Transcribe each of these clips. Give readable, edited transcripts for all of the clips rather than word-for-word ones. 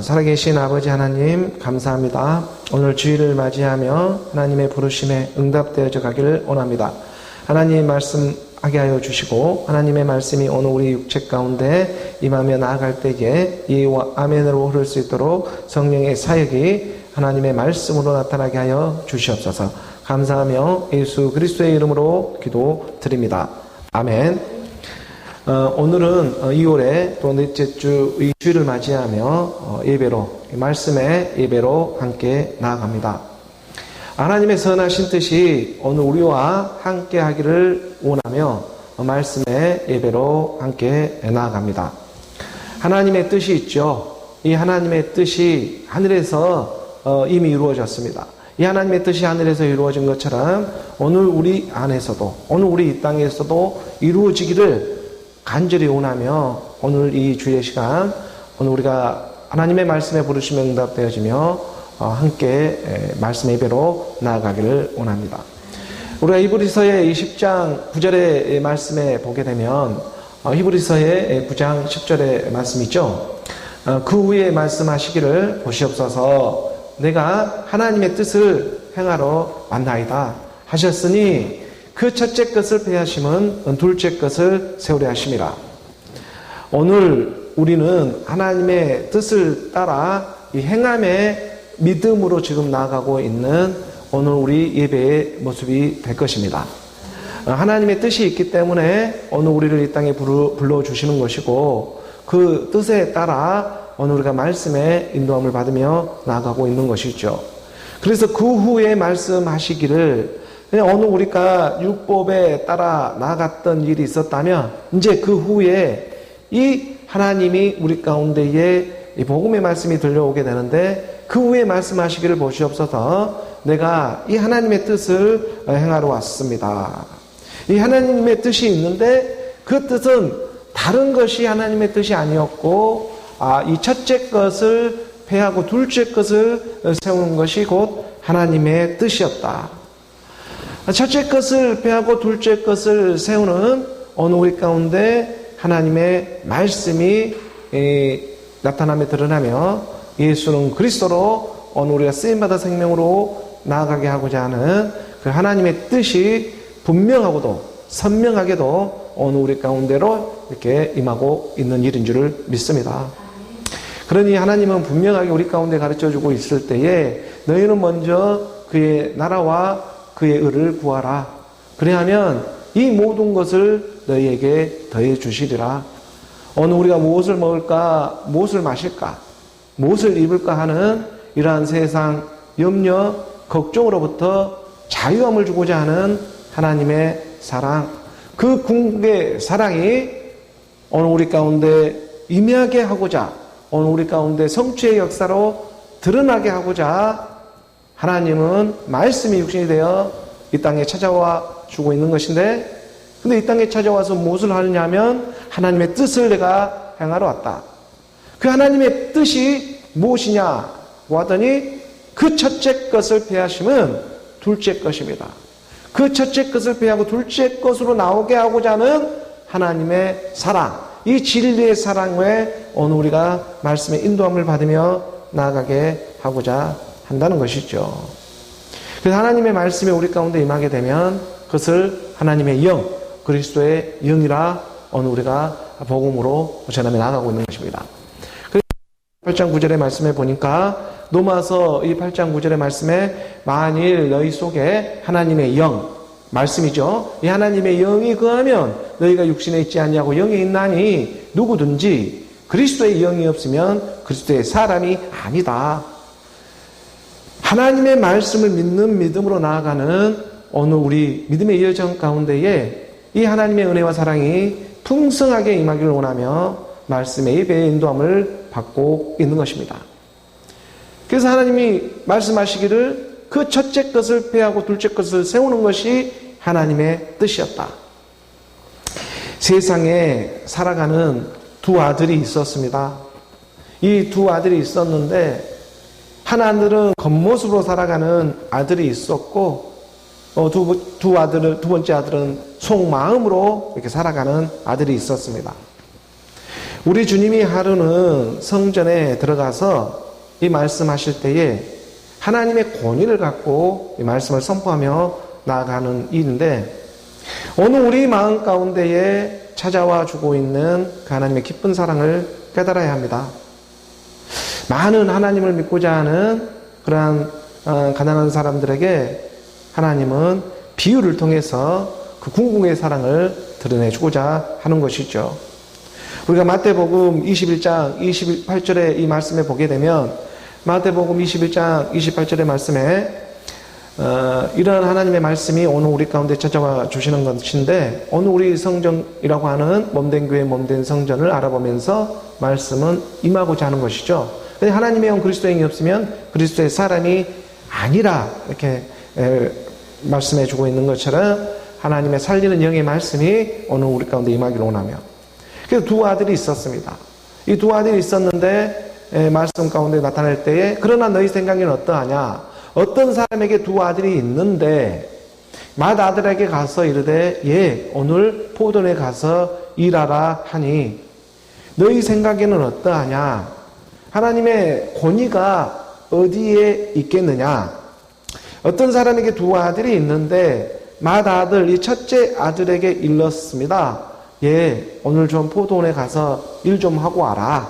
살아계신 아버지 하나님 감사합니다. 오늘 주일을 맞이하며 하나님의 부르심에 응답되어져 가기를 원합니다. 하나님 말씀하게 하여 주시고 하나님의 말씀이 오늘 우리 육체 가운데 임하며 나아갈 때에 이와 아멘으로 흐를 수 있도록 성령의 사역이 하나님의 말씀으로 나타나게 하여 주시옵소서. 감사하며 예수 그리스도의 이름으로 기도드립니다. 아멘. 오늘은 2월의 또 넷째 주 이 주일을 맞이하며 예배로, 말씀의 예배로 함께 나아갑니다. 하나님의 선하신 뜻이 오늘 우리와 함께 하기를 원하며 말씀의 예배로 함께 나아갑니다. 하나님의 뜻이 있죠. 이 하나님의 뜻이 하늘에서 이미 이루어졌습니다. 이 하나님의 뜻이 하늘에서 이루어진 것처럼 오늘 우리 안에서도, 오늘 우리 이 땅에서도 이루어지기를 간절히 원하며 오늘 이 주일의 시간, 오늘 우리가 하나님의 말씀에 부르심에 응답되어지며 함께 말씀 예배로 나아가기를 원합니다. 우리가 히브리서의 10장 9절의 말씀에 보게 되면 히브리서의 9장 10절의 말씀이죠. 그 후에 말씀하시기를 보시옵소서 내가 하나님의 뜻을 행하러 왔나이다 하셨으니 그 첫째 것을 폐하심은 둘째 것을 세우려 하심이라. 오늘 우리는 하나님의 뜻을 따라 이 행함의 믿음으로 지금 나아가고 있는 오늘 우리 예배의 모습이 될 것입니다. 하나님의 뜻이 있기 때문에 오늘 우리를 이 땅에 불러주시는 것이고 그 뜻에 따라 오늘 우리가 말씀의 인도함을 받으며 나아가고 있는 것이죠. 그래서 그 후에 말씀하시기를 오늘 우리가 율법에 따라 나아갔던 일이 있었다면 이제 그 후에 이 하나님이 우리 가운데에 이 복음의 말씀이 들려오게 되는데 그 후에 말씀하시기를 보시옵소서 내가 이 하나님의 뜻을 행하러 왔습니다. 이 하나님의 뜻이 있는데 그 뜻은 다른 것이 하나님의 뜻이 아니었고 이 첫째 것을 폐하고 둘째 것을 세우는 것이 곧 하나님의 뜻이었다. 첫째 것을 폐하고 둘째 것을 세우는 오늘 우리 가운데 하나님의 말씀이 나타나며 드러나며 예수는 그리스도로 오늘 우리가 쓰임받아 생명으로 나아가게 하고자 하는 그 하나님의 뜻이 분명하고도 선명하게도 오늘 우리 가운데로 이렇게 임하고 있는 일인 줄을 믿습니다. 그러니 하나님은 분명하게 우리 가운데 가르쳐주고 있을 때에 너희는 먼저 그의 나라와 그의 의를 구하라. 그래야하면 이 모든 것을 너희에게 더해 주시리라. 오늘 우리가 무엇을 먹을까, 무엇을 마실까, 무엇을 입을까 하는 이러한 세상 염려, 걱정으로부터 자유함을 주고자 하는 하나님의 사랑, 그 궁극의 사랑이 오늘 우리 가운데 임하게 하고자, 오늘 우리 가운데 성취의 역사로 드러나게 하고자 하나님은 말씀이 육신이 되어 이 땅에 찾아와 주고 있는 것인데, 근데 이 땅에 찾아와서 무엇을 하느냐면 하나님의 뜻을 내가 행하러 왔다. 그 하나님의 뜻이 무엇이냐고 하더니 그 첫째 것을 폐하심은 둘째 것입니다. 그 첫째 것을 폐하고 둘째 것으로 나오게 하고자 하는 하나님의 사랑, 이 진리의 사랑에 오늘 우리가 말씀의 인도함을 받으며 나아가게 하고자 한다는 것이죠. 그래서 하나님의 말씀이 우리 가운데 임하게 되면 그것을 하나님의 영, 그리스도의 영이라 오늘 우리가 복음으로 전하며 나아가고 있는 것입니다. 8장 9절의 말씀에 보니까 로마서 이 8장 9절의 말씀에 만일 너희 속에 하나님의 영, 말씀이죠. 이 하나님의 영이 거하면 너희가 육신에 있지 아니하고 영에 있나니 누구든지 그리스도의 영이 없으면 그리스도의 사람이 아니다. 하나님의 말씀을 믿는 믿음으로 나아가는 오늘 우리 믿음의 여정 가운데에 이 하나님의 은혜와 사랑이 풍성하게 임하기를 원하며 말씀의 예배의 인도함을 받고 있는 것입니다. 그래서 하나님이 말씀하시기를 그 첫째 것을 폐하고 둘째 것을 세우는 것이 하나님의 뜻이었다. 세상에 살아가는 두 아들이 있었습니다. 이 두 아들이 있었는데 하나들은 겉모습으로 살아가는 아들이 있었고 두 번째 아들은 속마음으로 이렇게 살아가는 아들이 있었습니다. 우리 주님이 하루는 성전에 들어가서 이 말씀하실 때에 하나님의 권위를 갖고 이 말씀을 선포하며 나아가는 일인데, 오늘 우리 마음 가운데에 찾아와 주고 있는 그 하나님의 기쁜 사랑을 깨달아야 합니다. 많은 하나님을 믿고자 하는 그러한 가난한 사람들에게 하나님은 비유를 통해서 그 궁극의 사랑을 드러내주고자 하는 것이죠. 우리가 마태복음 21장 28절에 이 말씀에 보게 되면, 마태복음 21장 28절의 말씀에 이런 하나님의 말씀이 오늘 우리 가운데 찾아와 주시는 것인데, 오늘 우리 성전이라고 하는 몸된 교회 몸된 성전을 알아보면서 말씀은 임하고자 하는 것이죠. 하나님의 영 그리스도의 영이 없으면 그리스도의 사람이 아니라 이렇게 말씀해 주고 있는 것처럼 하나님의 살리는 영의 말씀이 오늘 우리 가운데 임하기를 원하며, 그래서 두 아들이 있었습니다. 이 두 아들이 있었는데 말씀 가운데 나타날 때에, 그러나 너희 생각에는 어떠하냐? 어떤 사람에게 두 아들이 있는데 맏 아들에게 가서 이르되 예 오늘 포도원에 가서 일하라 하니 너희 생각에는 어떠하냐? 하나님의 권위가 어디에 있겠느냐? 어떤 사람에게 두 아들이 있는데 맏 아들, 이 첫째 아들에게 일렀습니다. 예, 오늘 좀 포도원에 가서 일 좀 하고 와라.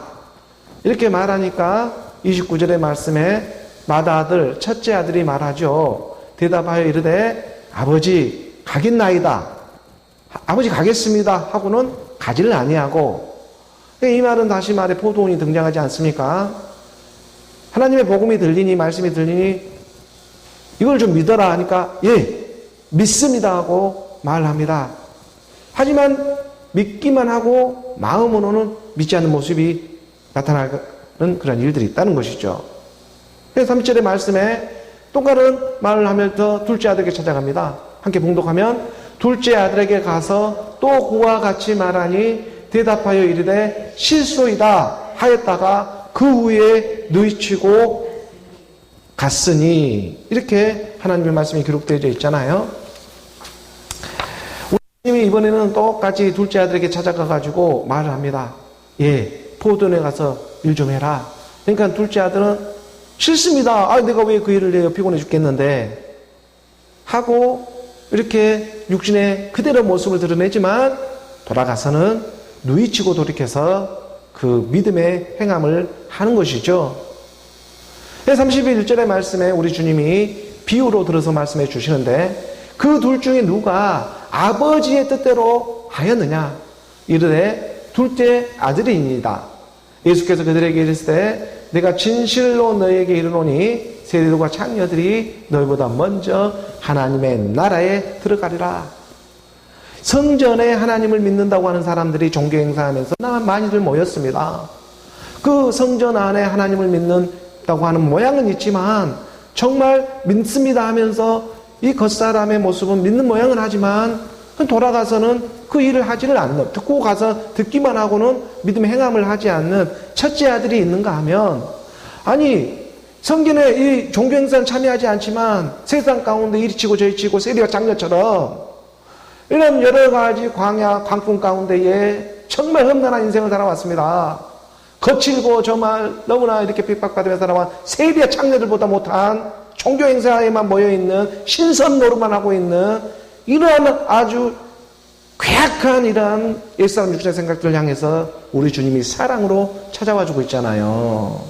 이렇게 말하니까 29절의 말씀에 맏 아들, 첫째 아들이 말하죠. 대답하여 이르되 아버지 가겠나이다. 아버지 가겠습니다 하고는 가지를 아니하고, 이 말은 다시 말해 포도원이 등장하지 않습니까? 하나님의 복음이 들리니, 말씀이 들리니 이걸 좀 믿어라 하니까 예 믿습니다 하고 말합니다. 하지만 믿기만 하고 마음으로는 믿지 않는 모습이 나타나는 그런 일들이 있다는 것이죠. 그래서 3절의 말씀에 똑같은 말을 하면서 둘째 아들에게 찾아갑니다. 함께 봉독하면 둘째 아들에게 가서 또 그와 같이 말하니 대답하여 이르되 실소이다 하였다가 그 후에 누이치고 갔으니, 이렇게 하나님의 말씀이 기록되어 있잖아요. 우리 이번에는 똑같이 둘째 아들에게 찾아가가지고 말을 합니다. 예, 포도원에 가서 일 좀 해라. 그러니까 둘째 아들은 싫습니다. 아, 내가 왜 그 일을 해요? 피곤해 죽겠는데. 하고 이렇게 육신의 그대로 모습을 드러내지만 돌아가서는 누이치고 돌이켜서 그 믿음의 행함을 하는 것이죠. 31절의 말씀에 우리 주님이 비유로 들어서 말씀해 주시는데, 그 둘 중에 누가 아버지의 뜻대로 하였느냐? 이르되 둘째 아들이니이다. 예수께서 그들에게 이르시되 내가 진실로 너희에게 이르노니 세리들과 창녀들이 너희보다 먼저 하나님의 나라에 들어가리라. 성전에 하나님을 믿는다고 하는 사람들이 종교 행사하면서 많이들 모였습니다. 그 성전 안에 하나님을 믿는다고 하는 모양은 있지만 정말 믿습니다 하면서 이 겉사람의 모습은 믿는 모양은 하지만 돌아가서는 그 일을 하지를 않는, 듣고 가서 듣기만 하고는 믿음의 행함을 하지 않는 첫째 아들이 있는가 하면, 아니 성전에 이 종교 행사는 참여하지 않지만 세상 가운데 이리치고 저리치고 세리와 장녀처럼 이런 여러 가지 광야, 광풍 가운데에 정말 험난한 인생을 살아왔습니다. 거칠고 정말 너무나 이렇게 핍박받으며 살아온 세리와 창녀들보다 못한 종교 행사에만 모여있는 신선 노릇만 하고 있는 이러한 아주 괴악한 이러한 옛사람 육신의 생각들을 향해서 우리 주님이 사랑으로 찾아와주고 있잖아요.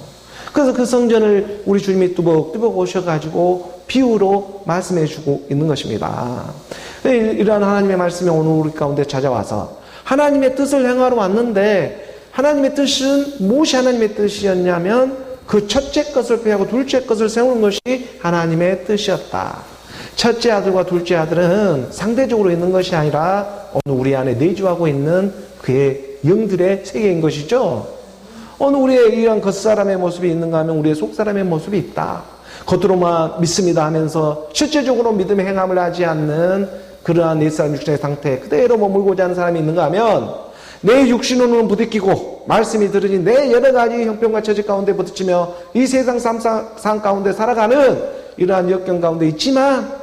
그래서 그 성전을 우리 주님이 뚜벅뚜벅 오셔가지고 비유로 말씀해주고 있는 것입니다. 이러한 하나님의 말씀이 오늘 우리 가운데 찾아와서 하나님의 뜻을 행하러 왔는데, 하나님의 뜻은 무엇이 하나님의 뜻이었냐면 그 첫째 것을 폐하고 둘째 것을 세우는 것이 하나님의 뜻이었다. 첫째 아들과 둘째 아들은 상대적으로 있는 것이 아니라 오늘 우리 안에 내주하고 있는 그의 영들의 세계인 것이죠. 오늘 우리의 이런 겉사람의 모습이 있는가 하면 우리의 속사람의 모습이 있다. 겉으로만 믿습니다 하면서 실제적으로 믿음의 행함을 하지 않는 그러한 옛사람 육신의 상태 그대로 머물고자 하는 사람이 있는가 하면, 내 육신으로는 부딪히고 말씀이 들으니 내 여러 가지 형편과 처지 가운데 부딪히며 이 세상 삶 가운데 살아가는 이러한 역경 가운데 있지만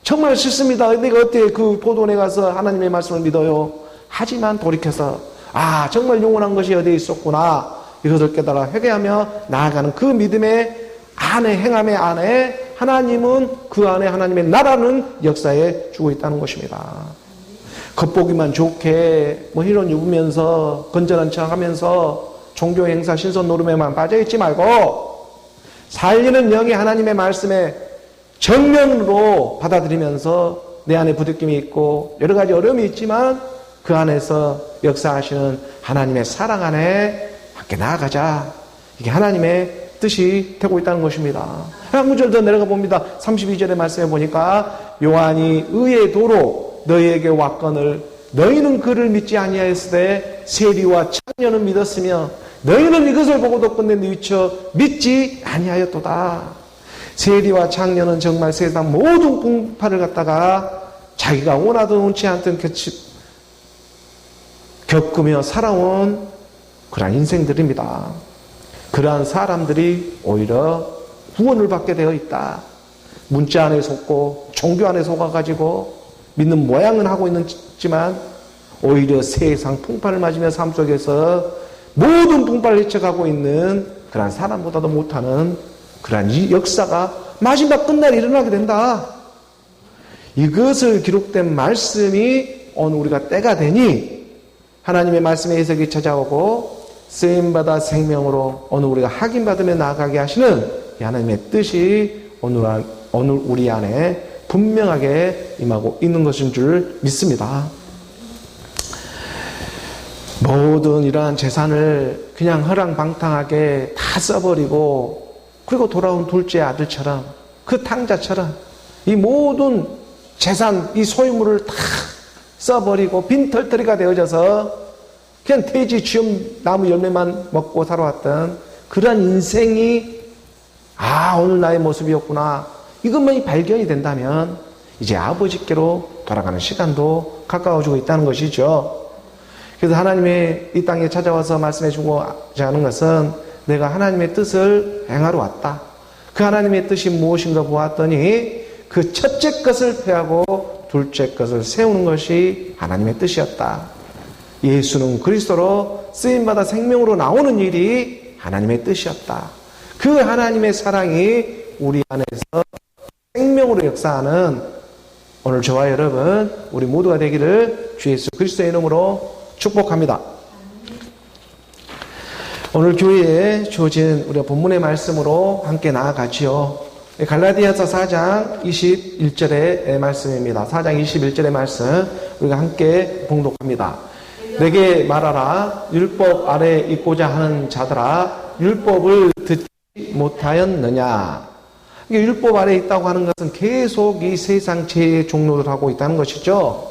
정말 싫습니다. 내가 어떻게 그 포도원에 가서 하나님의 말씀을 믿어요? 하지만 돌이켜서 아, 정말 영원한 것이 어디에 있었구나. 이것을 깨달아 회개하며 나아가는 그 믿음의 안에, 행함의 안에 하나님은 그 안에 하나님의 나라는 역사에 주고 있다는 것입니다. 겉보기만 좋게 뭐 힐옷 입으면서 건전한 척 하면서 종교 행사 신선 노름에만 빠져있지 말고 살리는 영이 하나님의 말씀에 정면으로 받아들이면서 내 안에 부딪힘이 있고 여러 가지 어려움이 있지만 그 안에서 역사하시는 하나님의 사랑 안에 함께 나아가자. 이게 하나님의 뜻이 되고 있다는 것입니다. 한 구절 더 내려가 봅니다. 32절의 말씀에 보니까 요한이 의의 도로 너희에게 왔거늘 너희는 그를 믿지 아니하였으되 세리와 창녀는 믿었으며 너희는 이것을 보고도 끝내 뉘쳐 믿지 아니하였도다. 세리와 창녀는 정말 세상 모든 풍파를 갖다가 자기가 원하든 원치 않든 겪으며 살아온 그러한 인생들입니다. 그러한 사람들이 오히려 구원을 받게 되어 있다. 문자 안에 속고 종교 안에 속아가지고 믿는 모양은 하고 있지만 오히려 세상 풍파를 맞으며 삶 속에서 모든 풍파를 헤쳐가고 있는 그러한 사람보다도 못하는 그러한 이 역사가 마지막 끝날에 일어나게 된다. 이것을 기록된 말씀이 오늘 우리가 때가 되니 하나님의 말씀의 해석이 찾아오고 쓰임받아 생명으로 오늘 우리가 확인받으며 나아가게 하시는 이 하나님의 뜻이 오늘 우리 안에 분명하게 임하고 있는 것인 줄 믿습니다. 모든 이러한 재산을 그냥 허랑방탕하게 다 써버리고 그리고 돌아온 둘째 아들처럼 그 탕자처럼 이 모든 재산, 이 소유물을 다 써버리고 빈털터리가 되어져서 그냥 돼지 쥐엄 나무 열매만 먹고 살아왔던 그런 인생이 오늘 나의 모습이었구나. 이것만이 발견이 된다면 이제 아버지께로 돌아가는 시간도 가까워지고 있다는 것이죠. 그래서 하나님의 이 땅에 찾아와서 말씀해 주고자 하는 것은 내가 하나님의 뜻을 행하러 왔다. 그 하나님의 뜻이 무엇인가 보았더니 그 첫째 것을 폐하고 둘째 것을 세우는 것이 하나님의 뜻이었다. 예수는 그리스도로 쓰임받아 생명으로 나오는 일이 하나님의 뜻이었다. 그 하나님의 사랑이 우리 안에서 생명으로 역사하는 오늘 저와 여러분 우리 모두가 되기를 주 예수 그리스도의 이름으로 축복합니다. 오늘 교회에 주어진 우리가 본문의 말씀으로 함께 나아가지요. 갈라디아서 4장 21절의 말씀입니다. 4장 21절의 말씀 우리가 함께 봉독합니다. 내게 말하라. 율법 아래 있고자 하는 자들아 율법을 듣지 못하였느냐. 율법 아래 있다고 하는 것은 계속 이 세상 죄의 종로를 하고 있다는 것이죠.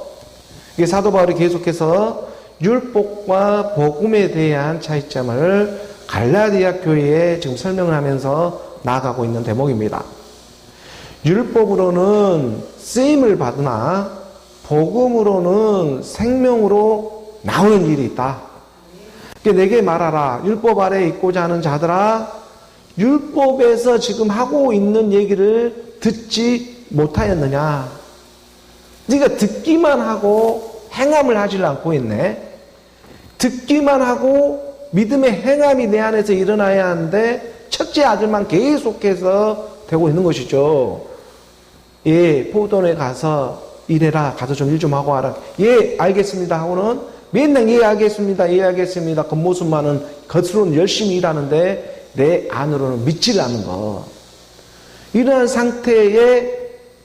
이게 사도 바울이 계속해서 율법과 복음에 대한 차이점을 갈라디아 교회에 지금 설명을 하면서 나아가고 있는 대목입니다. 율법으로는 쓰임을 받으나 복음으로는 생명으로 나오는 일이 있다. 내게 말하라. 율법 아래에 있고자 하는 자들아 율법에서 지금 하고 있는 얘기를 듣지 못하였느냐. 네가 듣기만 하고 행함을 하질 않고 있네. 듣기만 하고 믿음의 행함이 내 안에서 일어나야 하는데 첫째 아들만 계속해서 되고 있는 것이죠. 예, 포도원에 가서 일해라. 가서 좀 일 좀 하고 와라. 예, 알겠습니다 하고는 맨날 예, 알겠습니다. 예, 알겠습니다. 겉모습만은 겉으로는 열심히 일하는데 내 안으로는 믿지를 않는 것. 이러한 상태에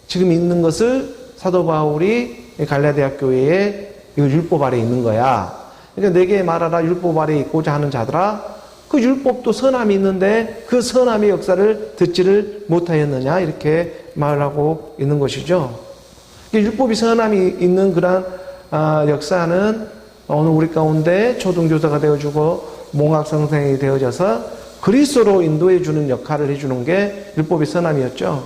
지금 있는 것을 사도 바울이 갈라디아 교회에 이거 율법 아래 있는 거야. 그러니까 내게 말하라. 율법 아래 있고자 하는 자들아 그 율법도 선함이 있는데 그 선함의 역사를 듣지를 못하였느냐 이렇게 말하고 있는 것이죠. 율법이 선함이 있는 그런 역사는 오늘 우리 가운데 초등교사가 되어주고 몽학 선생이 되어져서 그리스도로 인도해 주는 역할을 해주는 게 율법의 선함이었죠.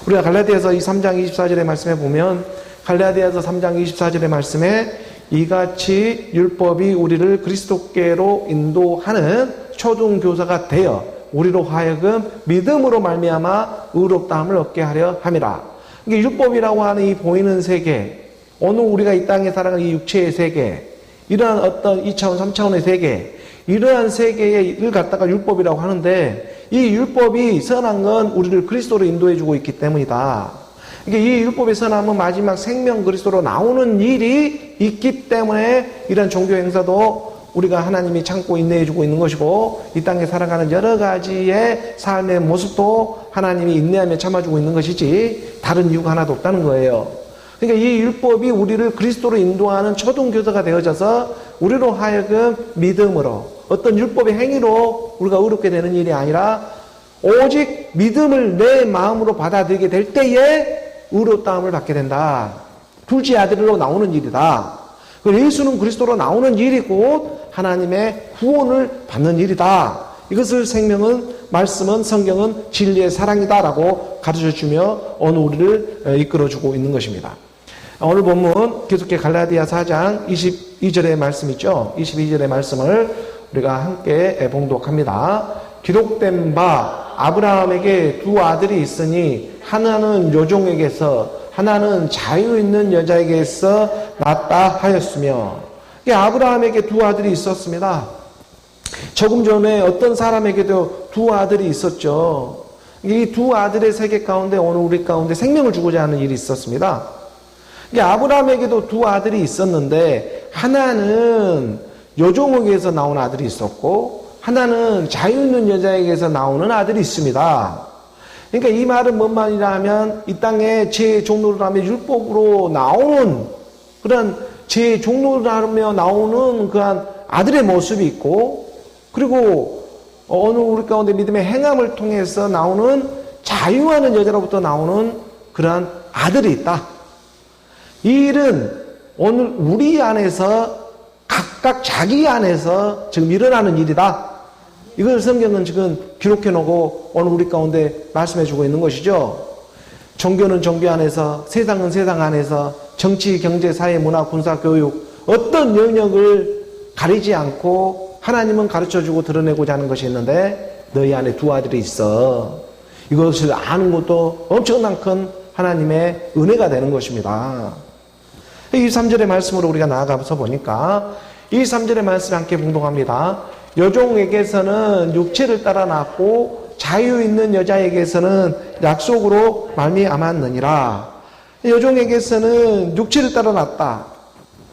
우리가 갈라디아서 3장 24절의 말씀에 보면 갈라디아서 3장 24절의 말씀에 이같이 율법이 우리를 그리스도께로 인도하는 초등교사가 되어 우리로 하여금 믿음으로 말미암아 의롭다함을 얻게 하려 함이라. 이게 율법이라고 하는 이 보이는 세계, 오늘 우리가 이 땅에 살아가는 이 육체의 세계, 이러한 어떤 2차원, 3차원의 세계, 이러한 세계를 갖다가 율법이라고 하는데, 이 율법이 선한 건 우리를 그리스도로 인도해주고 있기 때문이다. 그러니까 이 율법의 선함은 마지막 생명 그리스도로 나오는 일이 있기 때문에 이런 종교 행사도 우리가 하나님이 참고 인내해주고 있는 것이고, 이 땅에 살아가는 여러 가지의 삶의 모습도 하나님이 인내하며 참아주고 있는 것이지 다른 이유가 하나도 없다는 거예요. 그러니까 이 율법이 우리를 그리스도로 인도하는 초등교사가 되어져서 우리로 하여금 믿음으로, 어떤 율법의 행위로 우리가 의롭게 되는 일이 아니라 오직 믿음을 내 마음으로 받아들이게 될 때에 의롭다함을 받게 된다. 둘째 아들로 나오는 일이다. 예수는 그리스도로 나오는 일이 곧 하나님의 구원을 받는 일이다. 이것을 말씀은 성경은 진리의 사랑이다라고 가르쳐주며 오늘 우리를 이끌어주고 있는 것입니다. 오늘 본문 계속해 갈라디아 4장 22절의 말씀 있죠. 22절의 말씀을 우리가 함께 봉독합니다. 기록된 바 아브라함에게 두 아들이 있으니 하나는 요종에게서 하나는 자유 있는 여자에게서 낳았다 하였으며, 아브라함에게 두 아들이 있었습니다. 조금 전에 어떤 사람에게도 두 아들이 있었죠. 이 두 아들의 세계 가운데 오늘 우리 가운데 생명을 주고자 하는 일이 있었습니다. 아브라함에게도 두 아들이 있었는데 하나는 요종에게서 나온 아들이 있었고 하나는 자유 있는 여자에게서 나오는 아들이 있습니다. 그러니까 이 말은 뭔 말이냐 하면 이 땅에 제 종로를 하며 율법으로 나오는 그런 제 종로를 하며 나오는 그한 아들의 모습이 있고, 그리고 어느 우리 가운데 믿음의 행함을 통해서 나오는 자유하는 여자로부터 나오는 그러한 아들이 있다. 이 일은 오늘 우리 안에서 각각 자기 안에서 지금 일어나는 일이다. 이걸 성경은 지금 기록해 놓고 오늘 우리 가운데 말씀해 주고 있는 것이죠. 종교는 종교 안에서, 세상은 세상 안에서, 정치, 경제, 사회, 문화, 군사, 교육 어떤 영역을 가리지 않고 하나님은 가르쳐주고 드러내고자 하는 것이 있는데 너희 안에 두 아들이 있어. 이것을 아는 것도 엄청난 큰 하나님의 은혜가 되는 것입니다. 이 3절의 말씀으로 우리가 나아가서 보니까 이 3절의 말씀을 함께 봉독합니다. 여종에게서는 육체를 따라 낳고 자유 있는 여자에게서는 약속으로 말미암았느니라. 여종에게서는 육체를 따라 낳았다.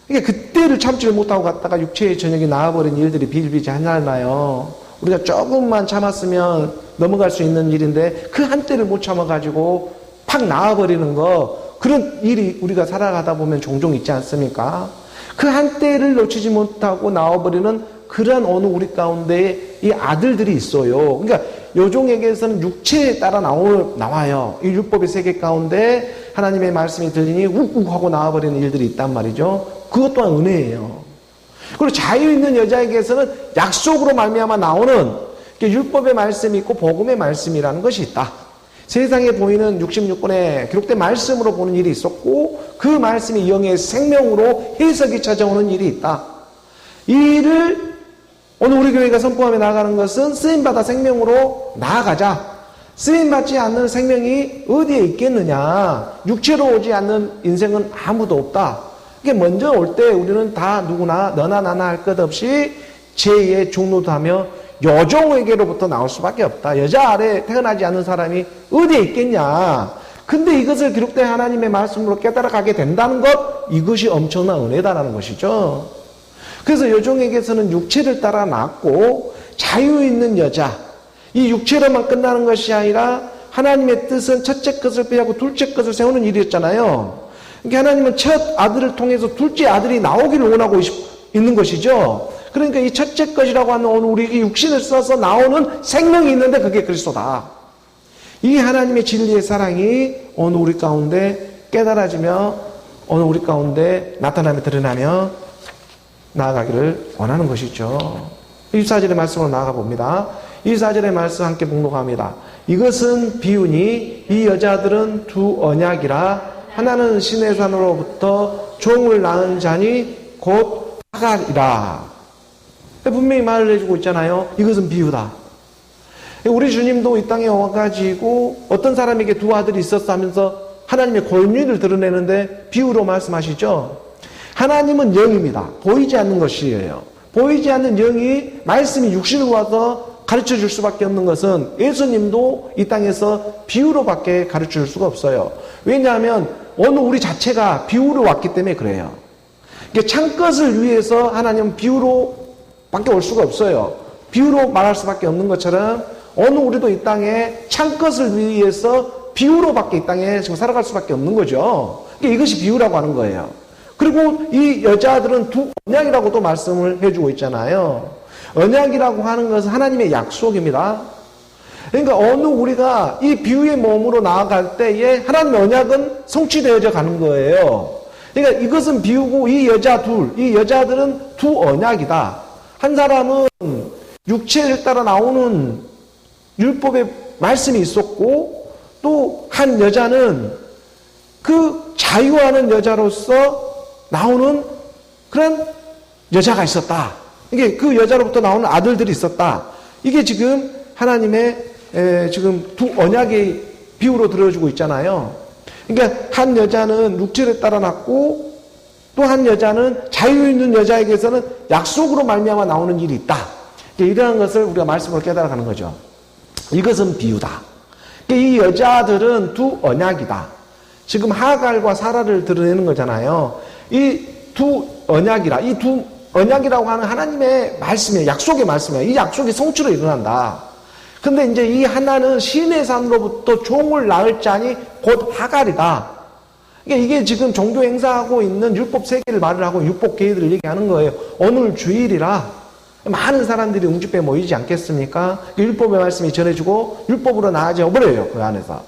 그러니까 그때를 참지를 못하고 갔다가 육체의 저녁이 나와버린 일들이 비일비재하잖아요. 우리가 조금만 참았으면 넘어갈 수 있는 일인데 그 한때를 못 참아가지고 팍 나와버리는 거, 그런 일이 우리가 살아가다 보면 종종 있지 않습니까? 그 한때를 놓치지 못하고 나와버리는 그런 어느 우리 가운데 이 아들들이 있어요. 그러니까 요종에게서는 육체에 따라 나와요. 이 율법의 세계 가운데 하나님의 말씀이 들리니 욱욱 하고 나와버리는 일들이 있단 말이죠. 그것 또한 은혜예요. 그리고 자유 있는 여자에게서는 약속으로 말미암아 나오는 율법의 말씀이 있고 복음의 말씀이라는 것이 있다. 세상에 보이는 66권의 기록된 말씀으로 보는 일이 있었고 그 말씀이 영의 생명으로 해석이 찾아오는 일이 있다. 이 일을 오늘 우리 교회가 선포하며 나아가는 것은 쓰임받아 생명으로 나아가자. 쓰임받지 않는 생명이 어디에 있겠느냐. 육체로 오지 않는 인생은 아무도 없다. 이게 먼저 올 때 우리는 다 누구나 너나 나나 할 것 없이 제2의 종로도하며 여종에게로부터 나올 수밖에 없다. 여자 아래 태어나지 않는 사람이 어디에 있겠냐. 근데 이것을 기록된 하나님의 말씀으로 깨달아가게 된다는 것, 이것이 엄청난 은혜다라는 것이죠. 그래서 여종에게서는 육체를 따라 낳고 자유 있는 여자, 이 육체로만 끝나는 것이 아니라 하나님의 뜻은 첫째 것을 빼고 둘째 것을 세우는 일이었잖아요. 그러니까 하나님은 첫 아들을 통해서 둘째 아들이 나오기를 원하고 있는 것이죠. 그러니까 이 첫째 것이라고 하는 오늘 우리 육신을 써서 나오는 생명이 있는데 그게 그리스도다. 이 하나님의 진리의 사랑이 오늘 우리 가운데 깨달아지며 오늘 우리 가운데 나타나며 드러나며 나아가기를 원하는 것이죠. 24절의 말씀으로 나아가 봅니다. 24절의 말씀 함께 봉독합니다. 이것은 비유니 이 여자들은 두 언약이라 하나는 신의 산으로부터 종을 낳은 자니 곧 하갈이라. 분명히 말을 해주고 있잖아요. 이것은 비유다. 우리 주님도 이 땅에 와가지고 어떤 사람에게 두 아들이 있었어 하면서 하나님의 권위를 드러내는데 비유로 말씀하시죠. 하나님은 영입니다. 보이지 않는 것이에요. 보이지 않는 영이 말씀이 육신으로 와서 가르쳐 줄 수밖에 없는 것은 예수님도 이 땅에서 비유로밖에 가르쳐 줄 수가 없어요. 왜냐하면 오늘 우리 자체가 비유로 왔기 때문에 그래요. 참것을 위해서 하나님은 비유로밖에 올 수가 없어요. 비유로 말할 수밖에 없는 것처럼 오늘 우리도 이 땅에 참것을 위해서 비유로밖에 이 땅에 지금 살아갈 수밖에 없는 거죠. 이것이 비유라고 하는 거예요. 그리고 이 여자들은 두 언약이라고도 말씀을 해주고 있잖아요. 언약이라고 하는 것은 하나님의 약속입니다. 그러니까 어느 우리가 이 비유의 몸으로 나아갈 때에 하나님의 언약은 성취되어져 가는 거예요. 그러니까 이것은 비유고 이 여자들은 두 언약이다. 한 사람은 육체를 따라 나오는 율법의 말씀이 있었고 또 한 여자는 그 자유하는 여자로서 나오는 그런 여자가 있었다. 이게 그 여자로부터 나오는 아들들이 있었다. 이게 지금 하나님의 지금 두 언약의 비유로 들어주고 있잖아요. 그러니까 한 여자는 육체를 따라 났고 또 한 여자는 자유 있는 여자에게서는 약속으로 말미암아 나오는 일이 있다. 이러한 것을 우리가 말씀으로 깨달아가는 거죠. 이것은 비유다. 이 여자들은 두 언약이다. 지금 하갈과 사라를 드러내는 거잖아요. 이 두 언약이라, 이 두 언약이라고 하는 하나님의 말씀이에요. 약속의 말씀이에요. 이 약속이 성취로 일어난다. 근데 이제 이 하나는 신의 산으로부터 종을 낳을 자니 곧 하갈이다. 이게 지금 종교 행사하고 있는 율법 세계를 말을 하고 율법계들을 얘기하는 거예요. 오늘 주일이라 많은 사람들이 웅집에 모이지 않겠습니까? 율법의 말씀이 전해지고 율법으로 나아져 버려요. 그 안에서.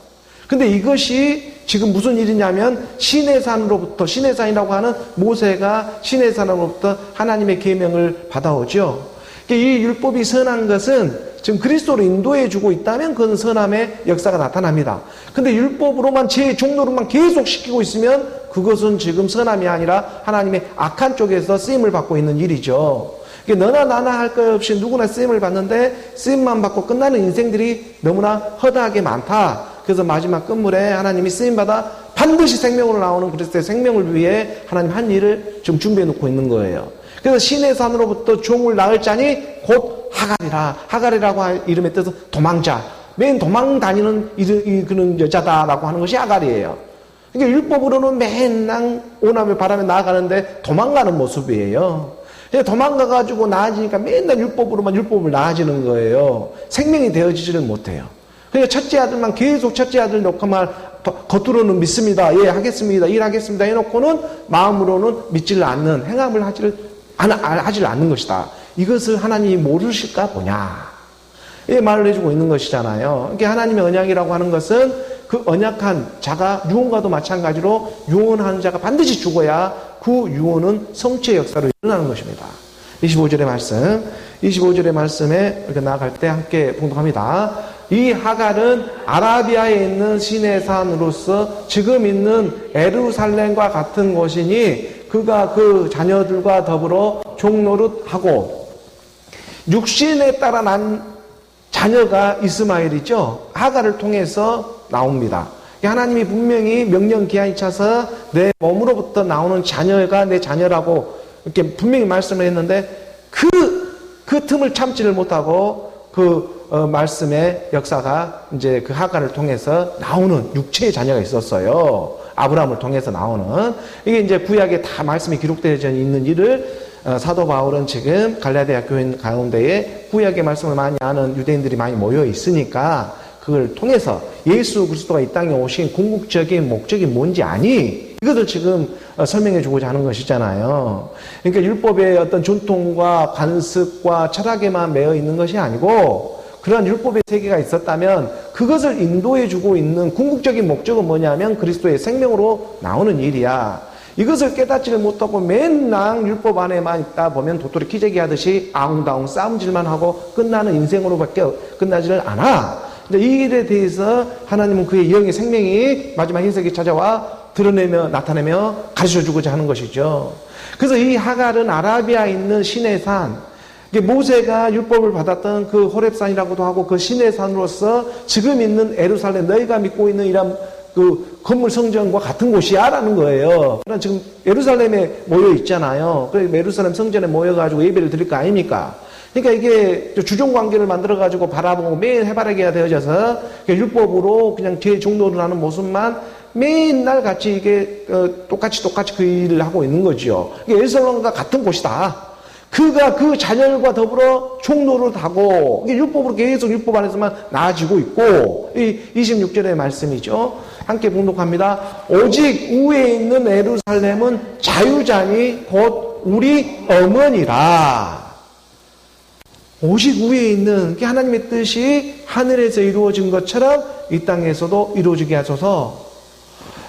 근데 이것이 지금 무슨 일이냐면 신의 산으로부터, 신의 산이라고 하는 모세가 신의 산으로부터 하나님의 계명을 받아오죠. 이 율법이 선한 것은 지금 그리스도로 인도해 주고 있다면 그건 선함의 역사가 나타납니다. 근데 율법으로만 제 종로로만 계속 시키고 있으면 그것은 지금 선함이 아니라 하나님의 악한 쪽에서 쓰임을 받고 있는 일이죠. 너나 나나 할 것 없이 누구나 쓰임을 받는데 쓰임만 받고 끝나는 인생들이 너무나 허다하게 많다. 그래서 마지막 끝물에 하나님이 쓰임받아 반드시 생명으로 나오는 그리스도의 생명을 위해 하나님 한 일을 지금 준비해 놓고 있는 거예요. 그래서 신의 산으로부터 종을 낳을 자니 곧 하갈이라. 하갈이라고 할 이름의 뜻은 도망자. 맨 도망 다니는 그런 여자다라고 하는 것이 하갈이에요. 그러니까 율법으로는 맨날 오남의 바람에 나아가는데 도망가는 모습이에요. 도망가가지고 나아지니까 맨날 율법으로만 율법을 나아지는 거예요. 생명이 되어지지는 못해요. 그러니까 첫째 아들만 계속 첫째 아들 놓고만 겉으로는 믿습니다. 예, 하겠습니다. 일하겠습니다. 해놓고는 마음으로는 믿지를 않는, 행함을 하지를 않는 것이다. 이것을 하나님이 모르실까 보냐. 이 말을 해주고 있는 것이잖아요. 그러니까 하나님의 언약이라고 하는 것은 그 언약한 자가 유언과도 마찬가지로 유언하는 자가 반드시 죽어야 그 유언은 성취의 역사로 일어나는 것입니다. 25절의 말씀, 25절의 말씀에 이렇게 나아갈 때 함께 봉독합니다. 이 하갈은 아라비아에 있는 신의 산으로서 지금 있는 예루살렘과 같은 곳이니 그가 그 자녀들과 더불어 종노릇하고 육신에 따라 난 자녀가 이스마엘이죠. 하갈을 통해서 나옵니다. 하나님이 분명히 명령 기한이 차서 내 몸으로부터 나오는 자녀가 내 자녀라고 이렇게 분명히 말씀을 했는데 그 틈을 참지를 못하고 말씀의 역사가 이제 그 하갈을 통해서 나오는 육체의 자녀가 있었어요. 아브라함을 통해서 나오는. 이게 이제 구약에 다 말씀이 기록되어 있는 일을 사도 바울은 지금 갈라디아 교인 가운데에 구약의 말씀을 많이 아는 유대인들이 많이 모여 있으니까 그걸 통해서 예수 그리스도가 이 땅에 오신 궁극적인 목적이 뭔지 아니? 이것을 지금 설명해 주고자 하는 것이잖아요. 그러니까 율법의 어떤 전통과 관습과 철학에만 매여 있는 것이 아니고 그런 율법의 세계가 있었다면 그것을 인도해 주고 있는 궁극적인 목적은 뭐냐면 그리스도의 생명으로 나오는 일이야. 이것을 깨닫지를 못하고 맨날 율법 안에만 있다 보면 도토리 키재기 하듯이 아웅다웅 싸움질만 하고 끝나는 인생으로밖에 끝나지를 않아. 이 일에 대해서 하나님은 그의 영의 생명이 마지막 흰색이 찾아와 드러내며 나타내며 가르쳐주고자 하는 것이죠. 그래서 이 하갈은 아라비아에 있는 신의 산, 모세가 율법을 받았던 그 호렙산이라고도 하고 그 신의 산으로서 지금 있는 예루살렘, 너희가 믿고 있는 이런 그 건물 성전과 같은 곳이야라는 거예요. 그러나 지금 예루살렘에 모여 있잖아요. 그래서 예루살렘 성전에 모여가지고 예배를 드릴 거 아닙니까? 그러니까 이게 주종 관계를 만들어가지고 바라보고 매일 해바라기가 되어져서 율법으로 그냥 제 종로를 하는 모습만 맨날 같이 이게 똑같이 그 일을 하고 있는 거죠. 예루살렘과 같은 곳이다. 그가 그 자녀들과 더불어 종로를 하고 율법으로 계속 율법 안에서만 나아지고 있고, 이 26절의 말씀이죠. 함께 봉독합니다. 오직 위에 있는 예루살렘은 자유자니 곧 우리 어머니라. 오직 위에 있는 하나님의 뜻이 하늘에서 이루어진 것처럼 이 땅에서도 이루어지게 하소서.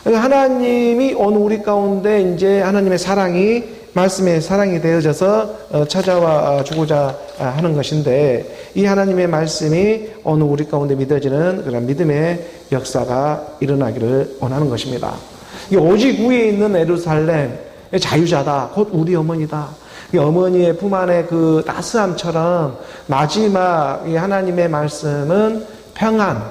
하나님이 어느 우리 가운데 이제 하나님의 사랑이 말씀의 사랑이 되어져서 찾아와 주고자 하는 것인데, 이 하나님의 말씀이 어느 우리 가운데 믿어지는 그런 믿음의 역사가 일어나기를 원하는 것입니다. 오직 위에 있는 예루살렘, 자유자다. 곧 우리 어머니다. 어머니의 품 안의 그 따스함처럼 마지막 이 하나님의 말씀은 평안.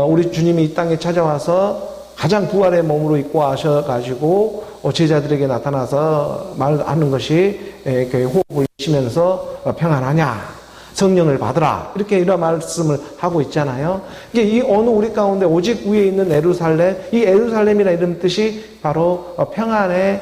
우리 주님이 이 땅에 찾아와서 가장 부활의 몸으로 입고 하셔가지고 제자들에게 나타나서 말하는 것이 교회 호흡을 쉬면서 평안하냐, 성령을 받으라, 이렇게 이런 말씀을 하고 있잖아요. 이게 이 어느 우리 가운데 오직 위에 있는 예루살렘, 이 예루살렘이라는 이름 뜻이 바로 평안의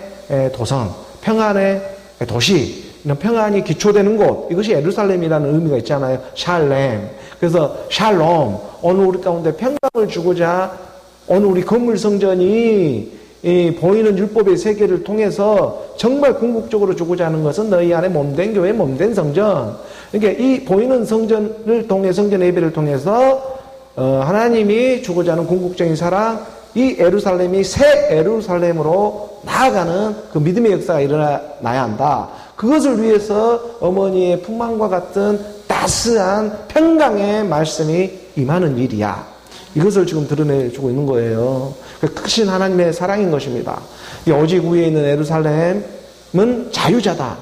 도성, 평안의 도시, 이런 평안이 기초되는 곳, 이것이 예루살렘이라는 의미가 있잖아요. 샬렘. 그래서 샬롬, 어느 우리 가운데 평강을 주고자 어느 우리 건물 성전이 이 보이는 율법의 세계를 통해서 정말 궁극적으로 주고자 하는 것은 너희 안에 몸된 교회, 몸된 성전. 그러니까 이 보이는 성전을 통해, 성전 예배를 통해서 하나님이 주고자 하는 궁극적인 사랑, 이 예루살렘이 새 예루살렘으로 나아가는 그 믿음의 역사가 일어나야 한다. 그것을 위해서 어머니의 품안과 같은 따스한 평강의 말씀이 임하는 일이야. 이것을 지금 드러내주고 있는 거예요. 크신 하나님의 사랑인 것입니다. 오직 위에 있는 예루살렘은 자유자다.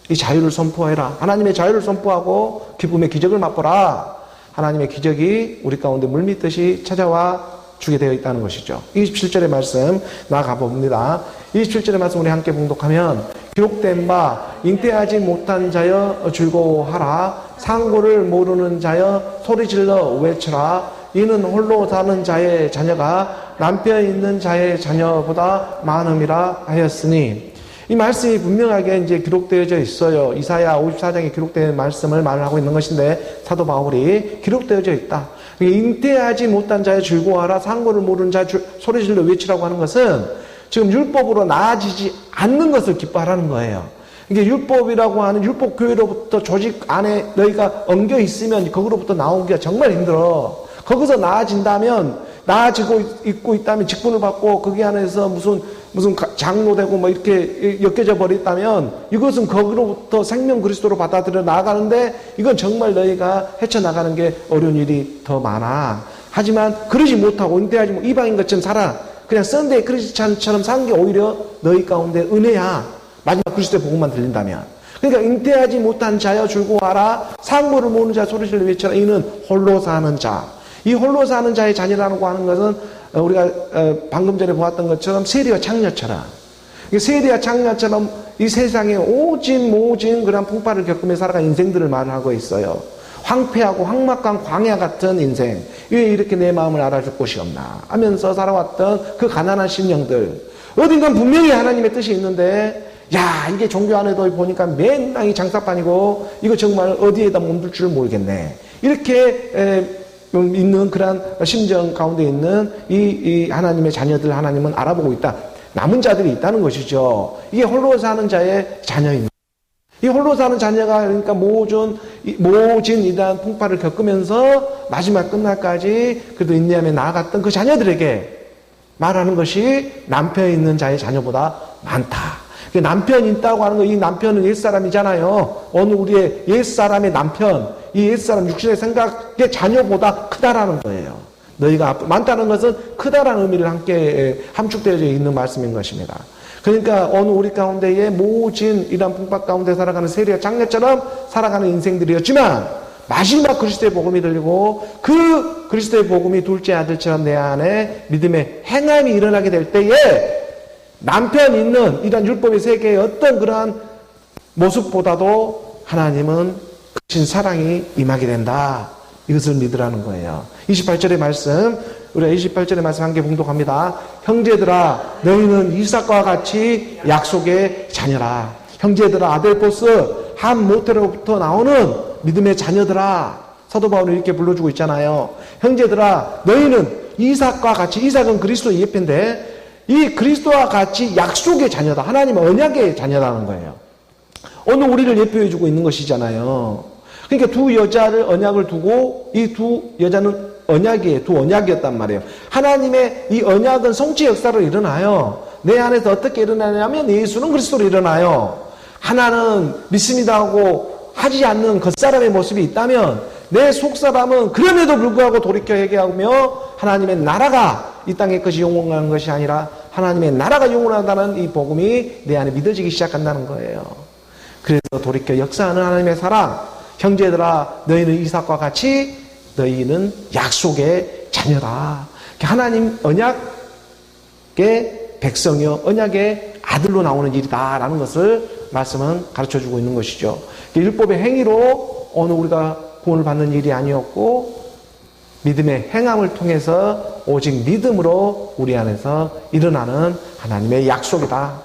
이 자유를 선포해라. 하나님의 자유를 선포하고 기쁨의 기적을 맛보라. 하나님의 기적이 우리 가운데 물밀듯이 찾아와 주게 되어 있다는 것이죠. 27절의 말씀 나아가 봅니다. 27절의 말씀 우리 함께 봉독하면, 기록된 바 잉태하지 못한 자여 즐거워하라. 상고를 모르는 자여 소리질러 외쳐라. 이는 홀로 사는 자의 자녀가 남편 있는 자의 자녀보다 많음이라 하였으니. 이 말씀이 분명하게 이제 기록되어져 있어요. 이사야 54장에 기록된 말씀을 말하고 있는 것인데, 사도 바울이 기록되어져 있다. 잉태하지 못한 자의 즐거워하라. 상고를 모르는 자의 소리질러 외치라고 하는 것은 지금 율법으로 나아지지 않는 것을 기뻐하라는 거예요. 이게 율법이라고 하는 율법 교회로부터 조직 안에 너희가 엉겨 있으면 거기로부터 나오기가 정말 힘들어. 거기서 나아진다면, 나아지고 있고 있다면, 직분을 받고 거기 안에서 무슨 장로되고 뭐 이렇게 엮여져 버렸다면, 이것은 거기로부터 생명 그리스도로 받아들여 나아가는데, 이건 정말 너희가 헤쳐나가는 게 어려운 일이 더 많아. 하지만 그러지 못하고 잉태하지 못, 이방인 것처럼 살아. 그냥 썬데이 크리스찬처럼 사는 게 오히려 너희 가운데 은혜야. 마지막 그리스도의 복음만 들린다면. 그러니까 잉태하지 못한 자여 즐거워하라. 상고를 모르는 자 소리질러 외쳐라. 이는 홀로 사는 자. 이 홀로 사는 자의 자녀라고 하는 것은 우리가 방금 전에 보았던 것처럼 세리와 창녀처럼, 세리와 창녀처럼 이 세상에 오진 그런 풍파를 겪으며 살아간 인생들을 말하고 있어요. 황폐하고 황막한 광야 같은 인생, 왜 이렇게 내 마음을 알아줄 곳이 없나 하면서 살아왔던 그 가난한 심령들, 어딘간 분명히 하나님의 뜻이 있는데, 야, 이게 종교 안에도 보니까 맨날 이 장사판이고 이거 정말 어디에다 몸둘 줄 모르겠네, 이렇게 있는 그런 심정 가운데 있는 이 하나님의 자녀들, 하나님은 알아보고 있다. 남은 자들이 있다는 것이죠. 이게 홀로 사는 자의 자녀입니다. 이 홀로 사는 자녀가 그러니까 모진 이러한 풍파를 겪으면서 마지막 끝날까지 그래도 인내하며 나아갔던 그 자녀들에게 말하는 것이 남편 있는 자의 자녀보다 많다. 남편 있다고 하는 거, 이 남편은 옛사람이잖아요. 어느 우리의 옛사람의 남편, 이 옛사람 육신의 생각의 자녀보다 크다라는 거예요. 너희가 많다는 것은 크다라는 의미를 함께 함축되어져 있는 말씀인 것입니다. 그러니까 어느 우리 가운데에 모진 이런 풍파 가운데 살아가는 세리와 장녀처럼 살아가는 인생들이었지만, 마지막 그리스도의 복음이 들리고 그 그리스도의 복음이 둘째 아들처럼 내 안에 믿음의 행함이 일어나게 될 때에 남편 있는 이런 율법의 세계의 어떤 그러한 모습보다도 하나님은 크신 사랑이 임하게 된다. 이것을 믿으라는 거예요. 28절의 말씀, 우리가 28절의 말씀 함께 봉독합니다. 형제들아, 너희는 이삭과 같이 약속의 자녀라. 형제들아, 아델포스, 한 모태로부터 나오는 믿음의 자녀들아. 사도 바울은 이렇게 불러주고 있잖아요. 형제들아, 너희는 이삭과 같이, 이삭은 그리스도의 예표인데 이 그리스도와 같이 약속의 자녀다. 하나님 언약의 자녀라는 거예요. 오늘 우리를 예표해주고 있는 것이잖아요. 그러니까 두 여자를 언약을 두고 이 두 여자는 언약이에요. 두 언약이었단 말이에요. 하나님의 이 언약은 성취 역사로 일어나요. 내 안에서 어떻게 일어나냐면 예수는 그리스도로 일어나요. 하나는 믿습니다 하고 하지 않는 겉사람의 모습이 있다면 내 속사람은 그럼에도 불구하고 돌이켜 회개하며 하나님의 나라가 이 땅의 것이 영원한 것이 아니라 하나님의 나라가 영원하다는 이 복음이 내 안에 믿어지기 시작한다는 거예요. 그래서 돌이켜 역사하는 하나님의 사랑, 형제들아 너희는 이삭과 같이 너희는 약속의 자녀다. 하나님 언약의 백성이요 언약의 아들로 나오는 일이다라는 것을 말씀은 가르쳐주고 있는 것이죠. 율법의 행위로 오늘 우리가 구원을 받는 일이 아니었고 믿음의 행함을 통해서 오직 믿음으로 우리 안에서 일어나는 하나님의 약속이다.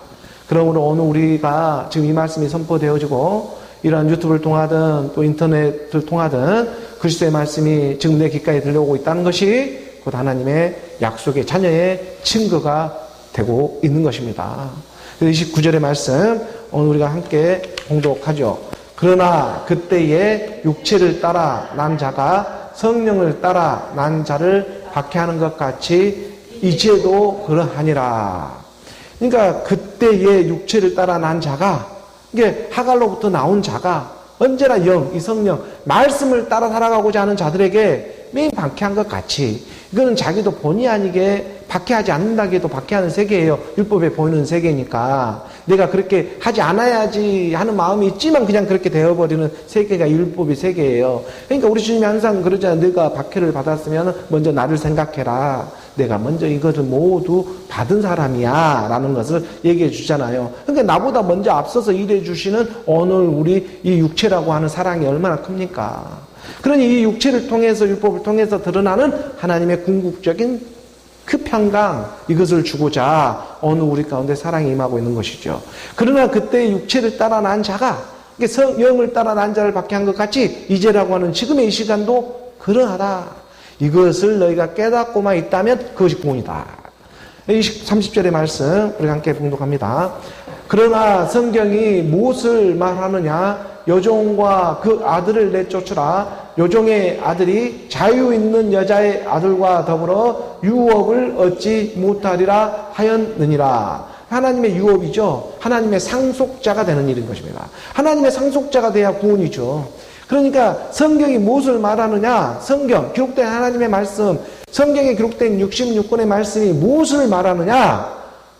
그러므로 오늘 우리가 지금 이 말씀이 선포되어지고 이러한 유튜브를 통하든 또 인터넷을 통하든 그리스도의 말씀이 지금 내 귓가에 들려오고 있다는 것이 곧 하나님의 약속의 자녀의 증거가 되고 있는 것입니다. 29절의 말씀 오늘 우리가 함께 봉독하죠. 그러나 그때에 육체를 따라 난 자가 성령을 따라 난 자를 박해하는 것 같이 이제도 그러하니라. 그러니까 그때에 육체를 따라 난 자가, 이게 하갈로부터 나온 자가 언제나 이 성령, 말씀을 따라 살아가고자 하는 자들에게 매일 박해한 것 같이, 이거는 자기도 본의 아니게 박해하지 않는다기에도 박해하는 세계예요. 율법에 보이는 세계니까. 내가 그렇게 하지 않아야지 하는 마음이 있지만 그냥 그렇게 되어버리는 세계가 율법의 세계예요. 그러니까 우리 주님이 항상 그러잖아요. 네가 박해를 받았으면 먼저 나를 생각해라. 내가 먼저 이것을 모두 받은 사람이야 라는 것을 얘기해 주잖아요. 그러니까 나보다 먼저 앞서서 일해 주시는 오늘 우리 이 육체라고 하는 사랑이 얼마나 큽니까? 그러니 이 육체를 통해서 율법을 통해서 드러나는 하나님의 궁극적인 그 평강, 이것을 주고자 오늘 우리 가운데 사랑이 임하고 있는 것이죠. 그러나 그때 육체를 따라 난 자가 영을 따라 난 자를 박해한 것 같이 이제라고 하는 지금의 이 시간도 그러하다. 이것을 너희가 깨닫고만 있다면 그것이 구원이다. 30절의 말씀 우리 함께 봉독합니다. 그러나 성경이 무엇을 말하느냐? 여종과 그 아들을 내쫓으라. 여종의 아들이 자유 있는 여자의 아들과 더불어 유업을 얻지 못하리라 하였느니라. 하나님의 유업이죠. 하나님의 상속자가 되는 일인 것입니다. 하나님의 상속자가 돼야 구원이죠. 그러니까 성경이 무엇을 말하느냐? 성경, 기록된 하나님의 말씀, 성경에 기록된 66권의 말씀이 무엇을 말하느냐?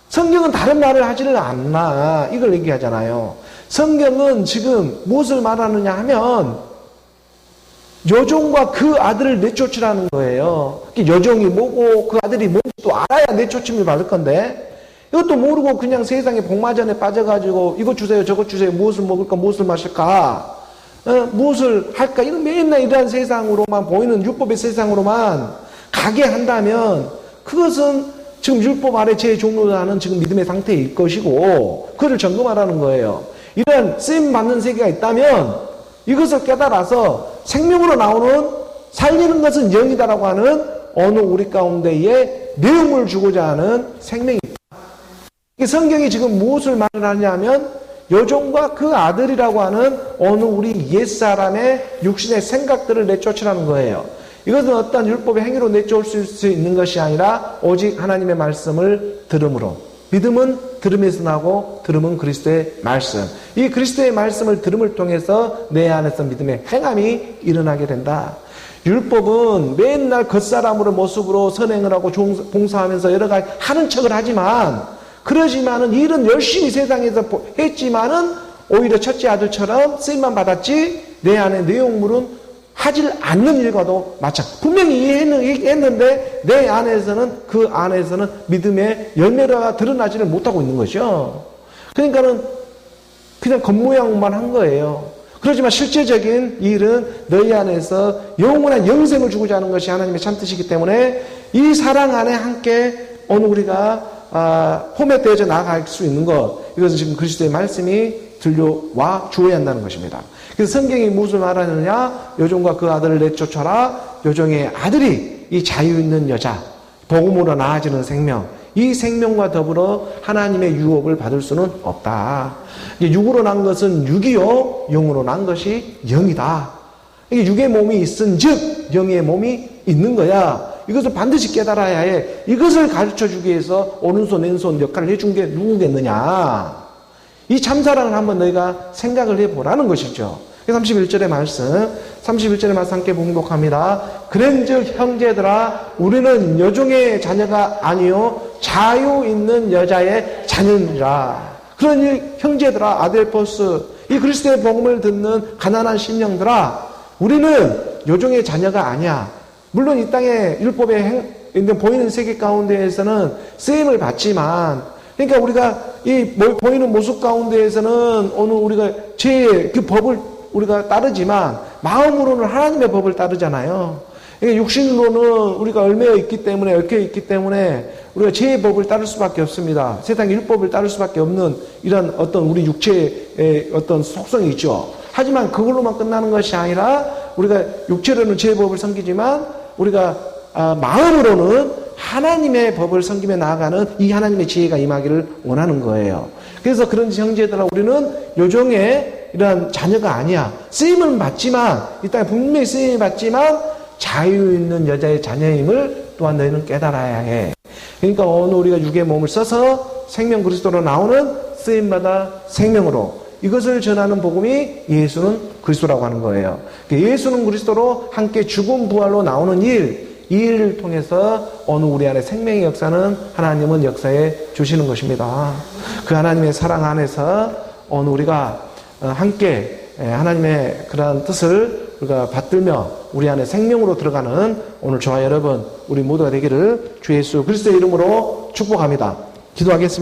성경은 다른 말을 하지를 않나. 이걸 얘기하잖아요. 성경은 지금 무엇을 말하느냐 하면 여종과 그 아들을 내쫓으라는 거예요. 여종이 뭐고 그 아들이 뭔지도 알아야 내쫓음을 받을 건데 이것도 모르고 그냥 세상에 복마전에 빠져가지고 이것 주세요 저것 주세요 무엇을 먹을까 무엇을 마실까 무엇을 할까 이런 맨날 이러한 세상으로만 보이는 율법의 세상으로만 가게 한다면 그것은 지금 율법 아래 재종로하는 지금 믿음의 상태일 것이고 그를 점검하라는 거예요. 이런 쓰임받는 세계가 있다면 이것을 깨달아서 생명으로 나오는 살리는 것은 영이다라고 하는 어느 우리 가운데에 내용을 주고자 하는 생명이 있다. 성경이 지금 무엇을 말을 하냐면 여종과 그 아들이라고 하는 어느 우리 옛사람의 육신의 생각들을 내쫓으라는 거예요. 이것은 어떤 율법의 행위로 내쫓을 수 있는 것이 아니라 오직 하나님의 말씀을 들음으로. 믿음은 들음에서 나고 들음은 그리스도의 말씀. 이 그리스도의 말씀을 들음을 통해서 내 안에서 믿음의 행함이 일어나게 된다. 율법은 맨날 겉사람으로 모습으로 선행을 하고 봉사하면서 여러 가지 하는 척을 하지만 그러지만은 일은 열심히 세상에서 했지만은 오히려 첫째 아들처럼 쓰임만 받았지 내 안에 내용물은 하질 않는 일과도 마찬가지. 분명히 이해했는데 내 안에서는 그 안에서는 믿음의 열매가 드러나지를 못하고 있는 거죠. 그러니까는 그냥 겉모양만 한 거예요. 그렇지만 실제적인 일은 너희 안에서 영원한 영생을 주고자 하는 것이 하나님의 참뜻이기 때문에 이 사랑 안에 함께 오늘 우리가 포맷되어져 나아갈 수 있는 것, 이것은 지금 그리스도의 말씀이 들려와 주어야 한다는 것입니다. 그래서 성경이 무엇을 말하느냐? 요종과 그 아들을 내쫓아라. 요종의 아들이 이 자유 있는 여자, 복음으로 나아지는 생명, 이 생명과 더불어 하나님의 유업을 받을 수는 없다. 육으로 난 것은 육이요, 영으로 난 것이 영이다. 이게 육의 몸이 있은 즉 영의 몸이 있는 거야. 이것을 반드시 깨달아야 해. 이것을 가르쳐주기 위해서 오른손 왼손 역할을 해준 게 누구겠느냐. 이 참사랑을 한번 너희가 생각을 해보라는 것이죠. 31절의 말씀 함께 봉독합니다. 그런즉 형제들아 우리는 여종의 자녀가 아니요 자유 있는 여자의 자녀니라. 그러니 형제들아, 아델포스, 이 그리스도의 복음을 듣는 가난한 심령들아, 우리는 여종의 자녀가 아니야. 물론 이 땅의 율법에 있는 보이는 세계 가운데에서는 쓰임을 받지만, 그러니까 우리가 이 보이는 모습 가운데에서는 오늘 우리가 죄의 그 법을 우리가 따르지만 마음으로는 하나님의 법을 따르잖아요. 그러니까 육신으로는 우리가 얽혀 있기 때문에 우리가 죄의 법을 따를 수밖에 없습니다. 세상의 율법을 따를 수밖에 없는 이런 어떤 우리 육체의 어떤 속성이 있죠. 하지만 그걸로만 끝나는 것이 아니라 우리가 육체로는 죄의 법을 섬기지만 우리가 마음으로는 하나님의 법을 섬기며 나아가는 이 하나님의 지혜가 임하기를 원하는 거예요. 그래서 그런지 형제들아, 우리는 요종의 이런 자녀가 아니야. 쓰임은 받지만, 이 땅에 분명히 쓰임을 받지만 자유 있는 여자의 자녀임을 또한 너희는 깨달아야 해. 그러니까 오늘 우리가 육의 몸을 써서 생명 그리스도로 나오는 쓰임마다 생명으로 이것을 전하는 복음이 예수는 그리스도라고 하는 거예요. 예수는 그리스도로 함께 죽음 부활로 나오는 일, 이 일을 통해서 오늘 우리 안에 생명의 역사는 하나님은 역사해 주시는 것입니다. 그 하나님의 사랑 안에서 오늘 우리가 함께 하나님의 그러한 뜻을 우리가 받들며 우리 안에 생명으로 들어가는 오늘 저와 여러분 우리 모두가 되기를 주 예수 그리스도의 이름으로 축복합니다. 기도하겠습니다.